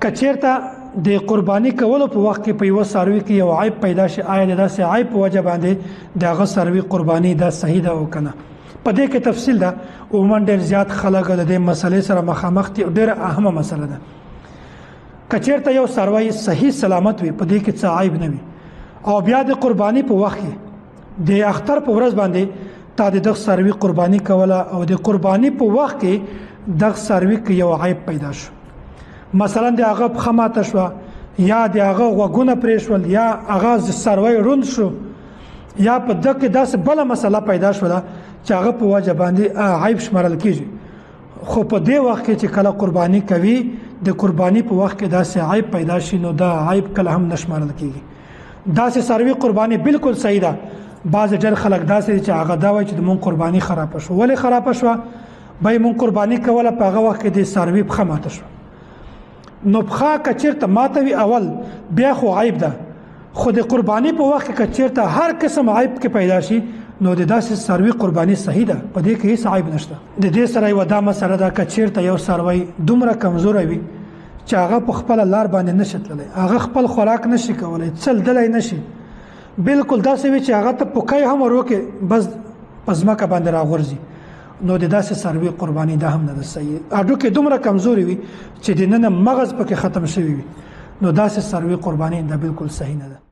کچیرته د قرباني کولو په وخت کې په یو ساروي کې یو عیب پیدا شي، آیا د داسې عیب په وجه باندې دغه ساروي قرباني دا صحیح ده او کنه. په دې کې تفصیل ده، عموما ډېر زیات خلک د دې مسلې سره مخامخ دي، ډېره اهمه مسله ده. کچیرته یو ساروی صحیح سلامت وي، په دې کې څه عیب نه وي، او بیا د قرباني په وخت کې د اختر په ورځ باندې تا د دغه ساروي قرباني کوله او د قرباني په وخت کې دغه ساروي کې یو عیب پیدا شو، مثلا د هغه پښه ماته شوه، یا د هغه غوږونه پرې شول، یا هغه ساروی روند شو، یا په دغه کې داسې بله مسله پیدا شوله چې هغه په وجه باندې عیب شمارل کیږي. خو په دې وخت کې چې کله قرباني کوي، د قرباني په وخت کې داسې عیب پیدا شي، نو دا عیب کله هم نشمارل کیږي. داسې ساروي قرباني بالکل صحیح ده. بعض ډېر خلک داسې چې هغه دا وایي چې مونږ قرباني خراب شو. ولې خراب شوه؟ به مونږ قرباني کوله په هغه وخت کې د ساروي پښه ماته شوه. نو پښه کچیرته ماته وي اول بیا خو عیب ده، خو د قرباني په وخت کې کچیرته هر قسم عیب کې پیدا شي، نو د داسې ساروي قرباني صحیح ده، په دې کې هیڅ عیب نشته. د دې سره یو دا مسله ده، کچیرته یو ساروی دومره کمزوری وي چې هغه په خپل لار باندې نشي تللی، هغه خپل خوراک نشي کولی، څلدلی نشي، بالکل داسې وي چې هغه ته پوکی هم وروکې بس په ځمکه باندې راغورځي، نو د داسې ساروي قرباني دا هم نه ده صحیح. هډوکې دومره کمزوري وي چې د ننه مغز پکې ختم شوی وي، نو داسې ساروي قرباني دا بالکل صحیح نه ده.